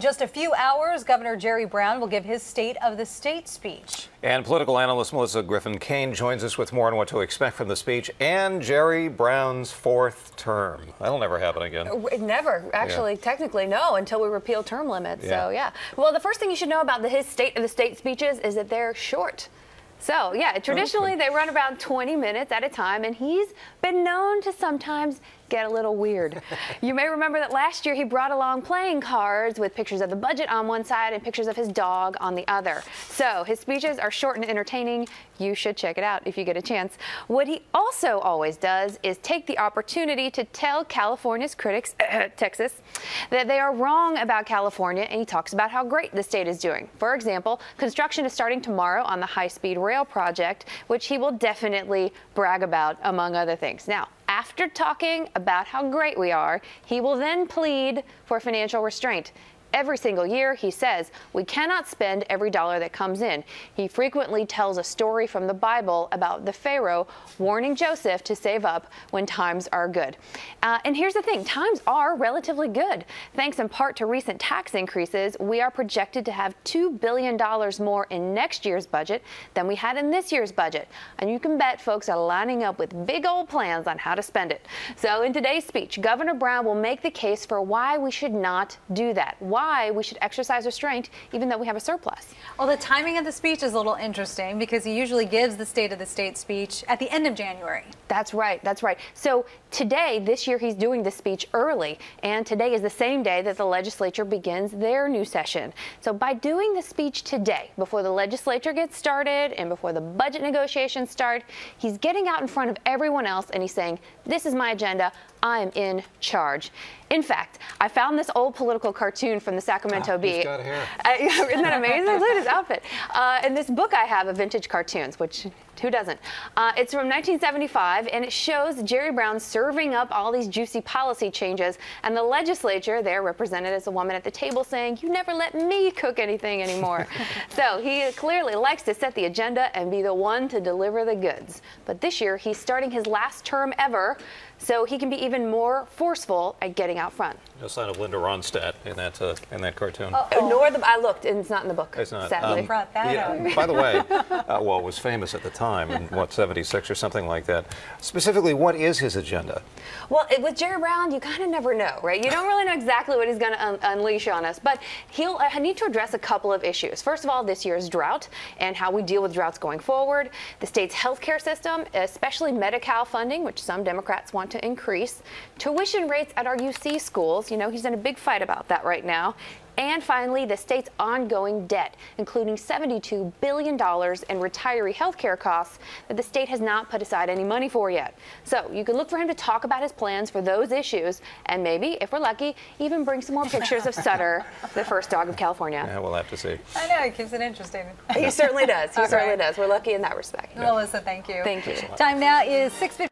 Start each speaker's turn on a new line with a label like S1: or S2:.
S1: Just a few hours, Governor Jerry Brown will give his State of the State speech.
S2: And political analyst Griffin Caen joins us with more on what to expect from the speech and Jerry Brown's fourth term. That'll never happen again.
S3: Never, actually, technically, no, until we repeal term limits. So, yeah. Well, the first thing you should know about his State of the State speeches is that they're short. So, yeah, traditionally they run about 20 minutes at a time, and he's been known to sometimes get a little weird. You may remember that last year he brought along playing cards with pictures of the budget on one side and pictures of his dog on the other. So his speeches are short and entertaining. You should check it out if you get a chance. What he also always does is take the opportunity to tell California's critics, Texas, that they are wrong about California, and he talks about how great the state is doing. For example, construction is starting tomorrow on the high-speed rail project, which he will definitely brag about, among other things. Now, after talking about how great we are, he will then plead for financial restraint. Every single year, he says, we cannot spend every dollar that comes in. He frequently tells a story from the Bible about the Pharaoh warning Joseph to save up when times are good. And here's the thing, times are relatively good. Thanks in part to recent tax increases, we are projected to have $2 billion more in next year's budget than we had in this year's budget. And you can bet folks are lining up with big old plans on how to spend it. So in today's speech, Governor Brown will make the case for why we should not do that. Why we should exercise restraint even though we have a surplus.
S1: Well, the timing of the speech is a little interesting because he usually gives the State of the State speech at the end of January.
S3: That's right. That's right. So today, this year, he's doing the speech early, and today is the same day that the legislature begins their new session. So by doing the speech today, before the legislature gets started and before the budget negotiations start, he's getting out in front of everyone else and he's saying, this is my agenda. I'm in charge. In fact, I found this old political cartoon from the Sacramento Bee.
S2: He's got hair.
S3: Isn't that amazing? Look at his outfit. In this book I have of vintage cartoons, which who doesn't? It's from 1975, and it shows Jerry Brown serving up all these juicy policy changes, and the legislature, there represented as a woman at the table, saying, you never let me cook anything anymore. So he clearly likes to set the agenda and be the one to deliver the goods. But this year, he's starting his last term ever, so he can be even more forceful at getting out front.
S2: No sign of Linda Ronstadt in that cartoon.
S3: I looked, and it's not in the book.
S2: It's not.
S3: Sadly.
S1: Brought that up.
S2: By the way, well, it was famous at the time, in what, 76 or something like that. Specifically, what is his agenda?
S3: Well, with Jerry Brown, you kind of never know, right? You don't really know exactly what he's going to unleash on us, but he'll need to address a couple of issues. First of all, this year's drought and how we deal with droughts going forward, the state's healthcare system, especially Medi-Cal funding, which some Democrats want to increase, tuition rates at our UC schools. You know, he's in a big fight about that right now. And finally, the state's ongoing debt, including $72 billion in retiree health care costs that the state has not put aside any money for yet. So you can look for him to talk about his plans for those issues and maybe, if we're lucky, even bring some more pictures of Sutter, the first dog of California.
S2: Yeah, we'll have to see.
S1: I know, it keeps it interesting.
S3: He certainly does. He certainly does. We're lucky in that respect.
S1: Melissa, thank you.
S3: Thank you.
S1: Time now is 6:50.